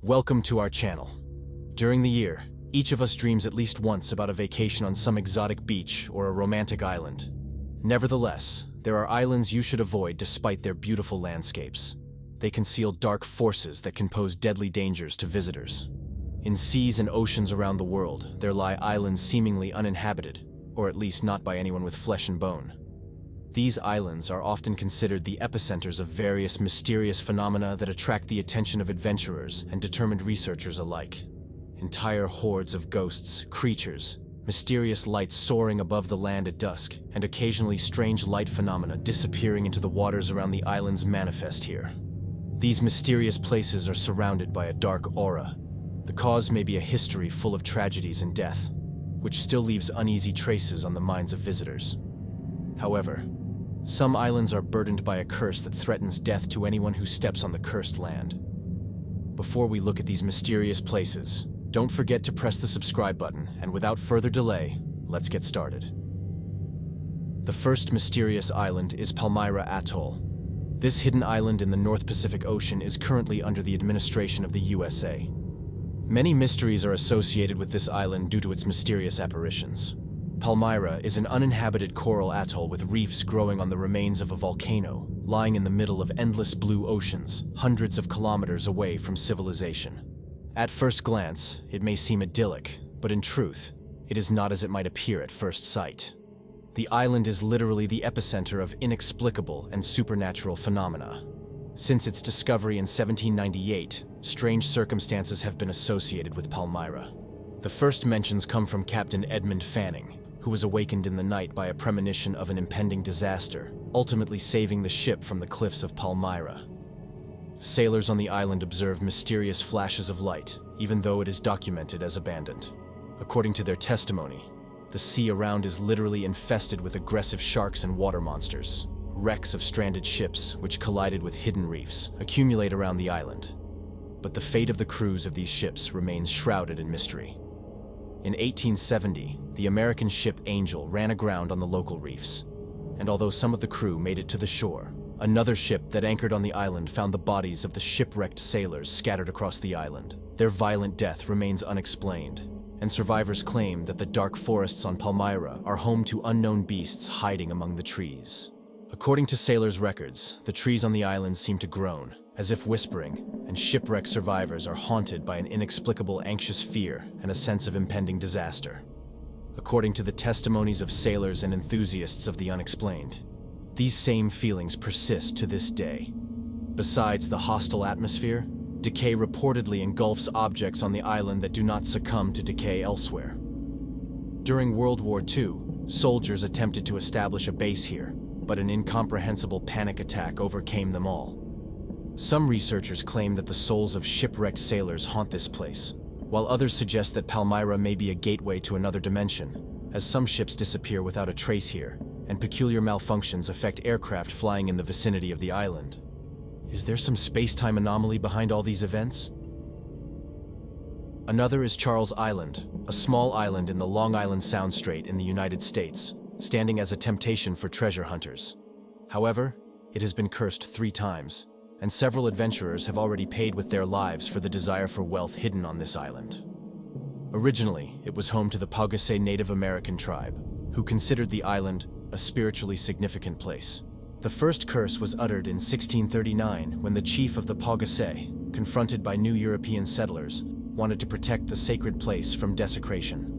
Welcome to our channel. During the year, each of us dreams at least once about a vacation on some exotic beach or a romantic island. Nevertheless, there are islands you should avoid despite their beautiful landscapes. They conceal dark forces that can pose deadly dangers to visitors. In seas and oceans around the world, there lie islands seemingly uninhabited, or at least not by anyone with flesh and bone. These islands are often considered the epicenters of various mysterious phenomena that attract the attention of adventurers and determined researchers alike. Entire hordes of ghosts, creatures, mysterious lights soaring above the land at dusk, and occasionally strange light phenomena disappearing into the waters around the islands manifest here. These mysterious places are surrounded by a dark aura. The cause may be a history full of tragedies and death, which still leaves uneasy traces on the minds of visitors. However, some islands are burdened by a curse that threatens death to anyone who steps on the cursed land. Before we look at these mysterious places, don't forget to press the subscribe button, and without further delay, let's get started. The first mysterious island is Palmyra Atoll. This hidden island in the North Pacific Ocean is currently under the administration of the USA. Many mysteries are associated with this island due to its mysterious apparitions. Palmyra is an uninhabited coral atoll with reefs growing on the remains of a volcano, lying in the middle of endless blue oceans, hundreds of kilometers away from civilization. At first glance, it may seem idyllic, but in truth, it is not as it might appear at first sight. The island is literally the epicenter of inexplicable and supernatural phenomena. Since its discovery in 1798, strange circumstances have been associated with Palmyra. The first mentions come from Captain Edmund Fanning, who was awakened in the night by a premonition of an impending disaster, ultimately saving the ship from the cliffs of Palmyra. Sailors on the island observe mysterious flashes of light, even though it is documented as abandoned. According to their testimony, the sea around is literally infested with aggressive sharks and water monsters. Wrecks of stranded ships, which collided with hidden reefs, accumulate around the island. But the fate of the crews of these ships remains shrouded in mystery. In 1870, the American ship Angel ran aground on the local reefs, and although some of the crew made it to the shore, another ship that anchored on the island found the bodies of the shipwrecked sailors scattered across the island. Their violent death remains unexplained, and survivors claim that the dark forests on Palmyra are home to unknown beasts hiding among the trees. According to sailors' records, the trees on the island seem to groan, as if whispering, and shipwreck survivors are haunted by an inexplicable anxious fear and a sense of impending disaster. According to the testimonies of sailors and enthusiasts of the unexplained, these same feelings persist to this day. Besides the hostile atmosphere, decay reportedly engulfs objects on the island that do not succumb to decay elsewhere. During World War II, soldiers attempted to establish a base here, but an incomprehensible panic attack overcame them all. Some researchers claim that the souls of shipwrecked sailors haunt this place, while others suggest that Palmyra may be a gateway to another dimension, as some ships disappear without a trace here, and peculiar malfunctions affect aircraft flying in the vicinity of the island. Is there some space-time anomaly behind all these events? Another is Charles Island, a small island in the Long Island Sound Strait in the United States, standing as a temptation for treasure hunters. However, it has been cursed 3 times, and several adventurers have already paid with their lives for the desire for wealth hidden on this island. Originally, it was home to the Paugase Native American tribe, who considered the island a spiritually significant place. The first curse was uttered in 1639 when the chief of the Paugase, confronted by new European settlers, wanted to protect the sacred place from desecration.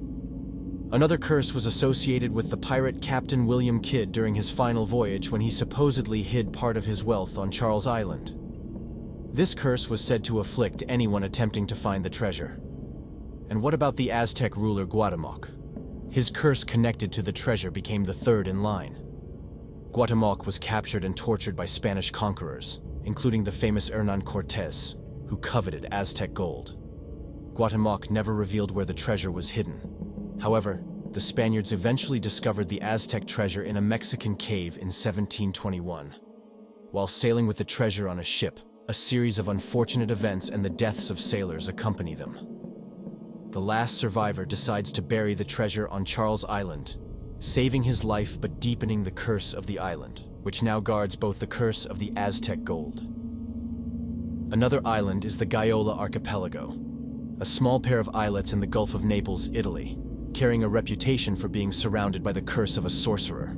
Another curse was associated with the pirate Captain William Kidd during his final voyage when he supposedly hid part of his wealth on Charles Island. This curse was said to afflict anyone attempting to find the treasure. And what about the Aztec ruler Cuauhtémoc? His curse connected to the treasure became the third in line. Cuauhtémoc was captured and tortured by Spanish conquerors, including the famous Hernán Cortés, who coveted Aztec gold. Cuauhtémoc never revealed where the treasure was hidden. However, the Spaniards eventually discovered the Aztec treasure in a Mexican cave in 1721. While sailing with the treasure on a ship, a series of unfortunate events and the deaths of sailors accompany them. The last survivor decides to bury the treasure on Charles Island, saving his life but deepening the curse of the island, which now guards both the curse of the Aztec gold. Another island is the Gaiola Archipelago, a small pair of islets in the Gulf of Naples, Italy, carrying a reputation for being surrounded by the curse of a sorcerer.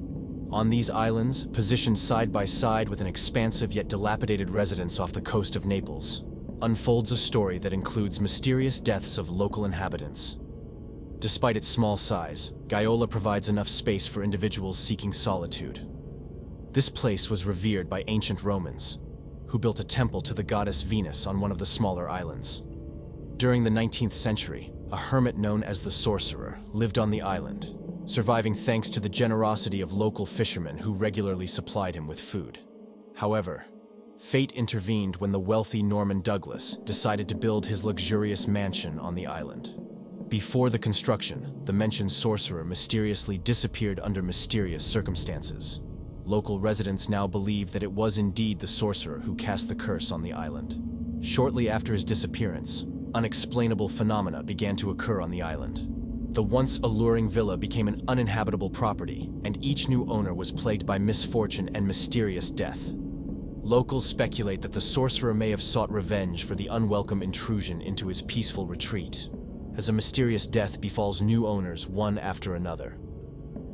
On these islands, positioned side by side with an expansive yet dilapidated residence off the coast of Naples, unfolds a story that includes mysterious deaths of local inhabitants. Despite its small size, Gaiola provides enough space for individuals seeking solitude. This place was revered by ancient Romans, who built a temple to the goddess Venus on one of the smaller islands. During the 19th century, a hermit known as the Sorcerer lived on the island, surviving thanks to the generosity of local fishermen who regularly supplied him with food. However, fate intervened when the wealthy Norman Douglas decided to build his luxurious mansion on the island. Before the construction, the mentioned sorcerer mysteriously disappeared under mysterious circumstances. Local residents now believe that it was indeed the sorcerer who cast the curse on the island. Shortly after his disappearance, unexplainable phenomena began to occur on the island. The once alluring villa became an uninhabitable property, and each new owner was plagued by misfortune and mysterious death. Locals speculate that the sorcerer may have sought revenge for the unwelcome intrusion into his peaceful retreat, as a mysterious death befalls new owners one after another.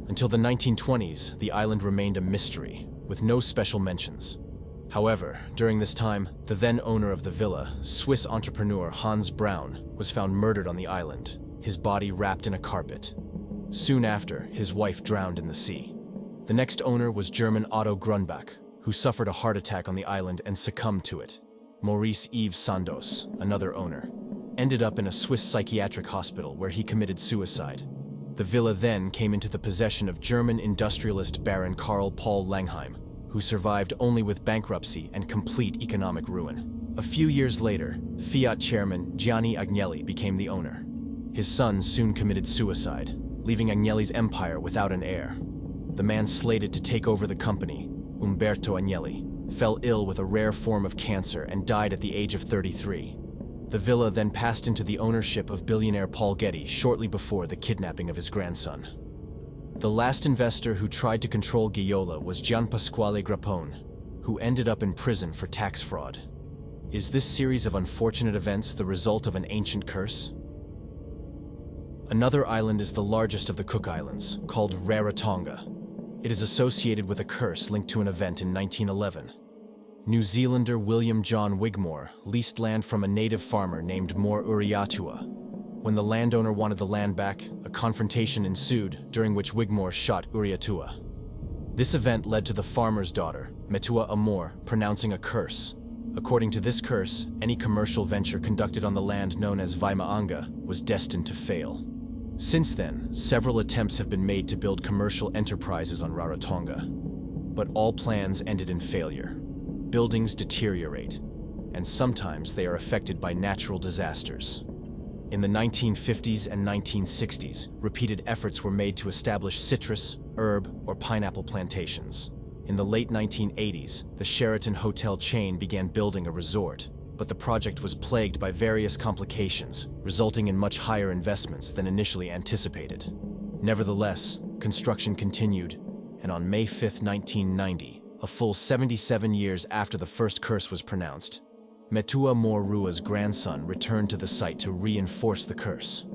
Until the 1920s, the island remained a mystery, with no special mentions. However, during this time, the then owner of the villa, Swiss entrepreneur Hans Braun, was found murdered on the island, his body wrapped in a carpet. Soon after, his wife drowned in the sea. The next owner was German Otto Grunbach, who suffered a heart attack on the island and succumbed to it. Maurice Yves Sandos, another owner, ended up in a Swiss psychiatric hospital where he committed suicide. The villa then came into the possession of German industrialist Baron Karl Paul Langheim, who survived only with bankruptcy and complete economic ruin. A few years later, Fiat chairman Gianni Agnelli became the owner. His son soon committed suicide, leaving Agnelli's empire without an heir. The man slated to take over the company, Umberto Agnelli, fell ill with a rare form of cancer and died at the age of 33. The villa then passed into the ownership of billionaire Paul Getty shortly before the kidnapping of his grandson. The last investor who tried to control Gaiola was Gian Pasquale Grappone, who ended up in prison for tax fraud. Is this series of unfortunate events the result of an ancient curse? Another island is the largest of the Cook Islands, called Rarotonge. It is associated with a curse linked to an event in 1911. New Zealander William John Wigmore leased land from a native farmer named More Uriatua. When the landowner wanted the land back, a confrontation ensued during which Wigmore shot Uriatua. This event led to the farmer's daughter, Metua Amor, pronouncing a curse. According to this curse, any commercial venture conducted on the land known as Vaimaanga was destined to fail. Since then, several attempts have been made to build commercial enterprises on Rarotonge, but all plans ended in failure. Buildings deteriorate, and sometimes they are affected by natural disasters. In the 1950s and 1960s, repeated efforts were made to establish citrus, herb, or pineapple plantations. In the late 1980s, the Sheraton hotel chain began building a resort, but the project was plagued by various complications, resulting in much higher investments than initially anticipated. Nevertheless, construction continued, and on May 5, 1990, a full 77 years after the first curse was pronounced, Metua More Rua's grandson returned to the site to reinforce the curse.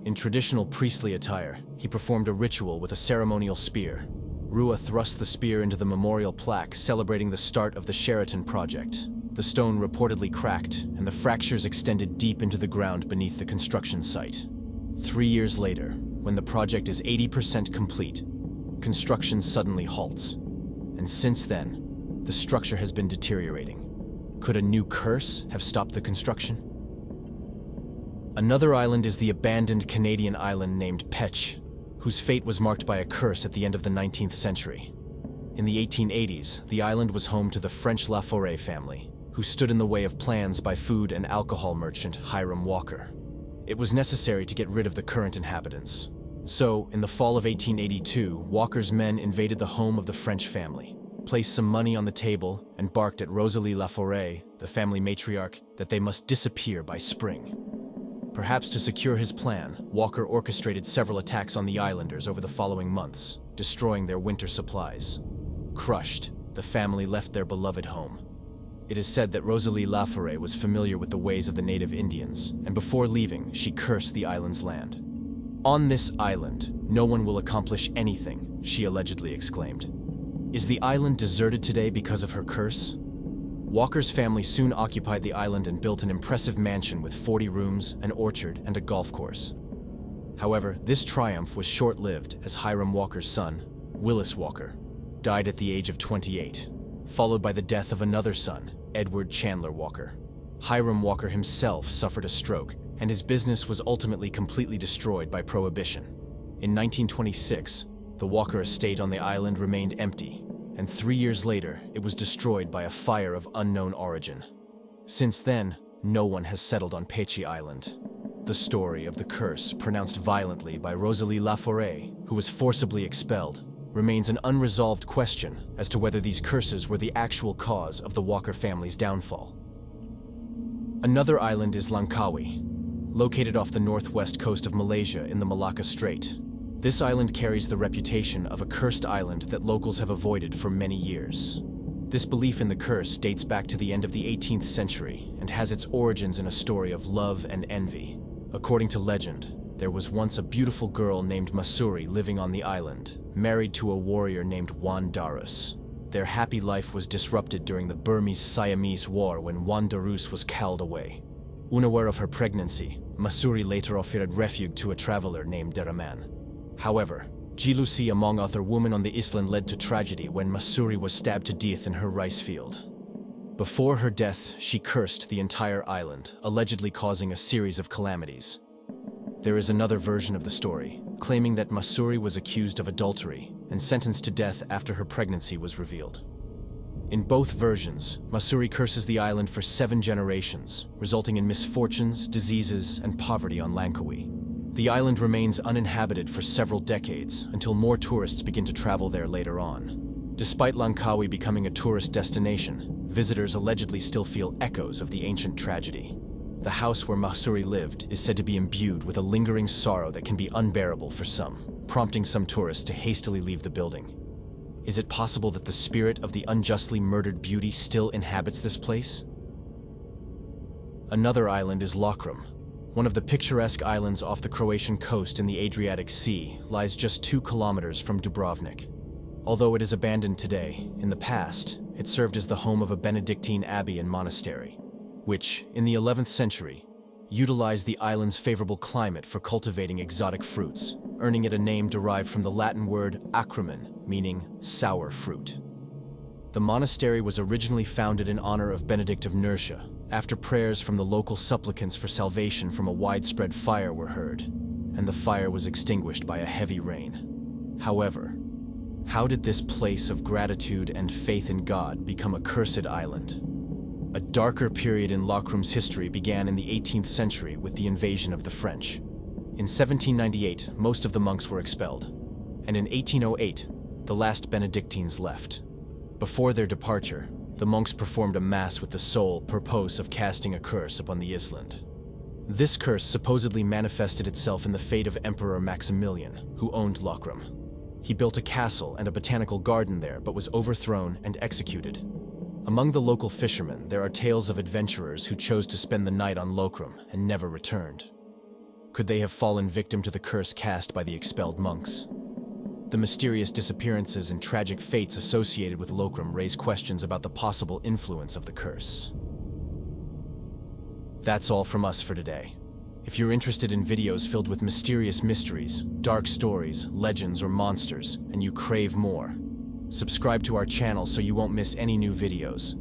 In traditional priestly attire, he performed a ritual with a ceremonial spear. Rua thrust the spear into the memorial plaque celebrating the start of the Sheraton project. The stone reportedly cracked, and the fractures extended deep into the ground beneath the construction site. 3 years later, when the project is 80% complete, construction suddenly halts. And since then, the structure has been deteriorating. Could a new curse have stopped the construction? Another island is the abandoned Canadian island named Peche, whose fate was marked by a curse at the end of the 19th century. In the 1880s, the island was home to the French Laforêt family, who stood in the way of plans by food and alcohol merchant Hiram Walker. It was necessary to get rid of the current inhabitants. So, in the fall of 1882, Walker's men invaded the home of the French family, placed some money on the table, and barked at Rosalie Laforêt, the family matriarch, that they must disappear by spring. Perhaps to secure his plan, Walker orchestrated several attacks on the islanders over the following months, destroying their winter supplies. Crushed, the family left their beloved home. It is said that Rosalie Laforet was familiar with the ways of the native Indians, and before leaving, she cursed the island's land. "On this island, no one will accomplish anything," she allegedly exclaimed. Is the island deserted today because of her curse? Walker's family soon occupied the island and built an impressive mansion with 40 rooms, an orchard, and a golf course. However, this triumph was short-lived as Hiram Walker's son, Willis Walker, died at the age of 28, followed by the death of another son, Edward Chandler Walker. Hiram Walker himself suffered a stroke, and his business was ultimately completely destroyed by Prohibition. In 1926, the Walker estate on the island remained empty, and 3 years later, it was destroyed by a fire of unknown origin. Since then, no one has settled on Peche Island. The story of the curse, pronounced violently by Rosalie Laforet, who was forcibly expelled, remains an unresolved question as to whether these curses were the actual cause of the Walker family's downfall. Another island is Langkawi, located off the northwest coast of Malaysia in the Malacca Strait. This island carries the reputation of a cursed island that locals have avoided for many years. This belief in the curse dates back to the end of the 18th century and has its origins in a story of love and envy. According to legend, there was once a beautiful girl named Masuri living on the island, married to a warrior named Wan Darus. Their happy life was disrupted during the Burmese-Siamese War when Wan Darus was called away. Unaware of her pregnancy, Masuri later offered refuge to a traveler named Deraman. However, jealousy among other women on the island led to tragedy when Masuri was stabbed to death in her rice field. Before her death, she cursed the entire island, allegedly causing a series of calamities. There is another version of the story, claiming that Masuri was accused of adultery and sentenced to death after her pregnancy was revealed. In both versions, Masuri curses the island for 7 generations, resulting in misfortunes, diseases, and poverty on Langkawi. The island remains uninhabited for several decades until more tourists begin to travel there later on. Despite Langkawi becoming a tourist destination, visitors allegedly still feel echoes of the ancient tragedy. The house where Masuri lived is said to be imbued with a lingering sorrow that can be unbearable for some, prompting some tourists to hastily leave the building. Is it possible that the spirit of the unjustly murdered beauty still inhabits this place? Another island is Lokrum. One of the picturesque islands off the Croatian coast in the Adriatic Sea lies just 2 kilometers from Dubrovnik. Although it is abandoned today, in the past, it served as the home of a Benedictine abbey and monastery, which, in the 11th century, utilized the island's favorable climate for cultivating exotic fruits, earning it a name derived from the Latin word acrumen, meaning sour fruit. The monastery was originally founded in honor of Benedict of Nursia, after prayers from the local supplicants for salvation from a widespread fire were heard, and the fire was extinguished by a heavy rain. However, how did this place of gratitude and faith in God become a cursed island? A darker period in Lokrum's history began in the 18th century with the invasion of the French. In 1798, most of the monks were expelled, and in 1808, the last Benedictines left. Before their departure, the monks performed a mass with the sole purpose of casting a curse upon the island. This curse supposedly manifested itself in the fate of Emperor Maximilian, who owned Lokrum. He built a castle and a botanical garden there, but was overthrown and executed. Among the local fishermen, there are tales of adventurers who chose to spend the night on Lokrum and never returned. Could they have fallen victim to the curse cast by the expelled monks? The mysterious disappearances and tragic fates associated with Lokrum raise questions about the possible influence of the curse. That's all from us for today. If you're interested in videos filled with mysterious mysteries, dark stories, legends, or monsters, and you crave more, subscribe to our channel so you won't miss any new videos.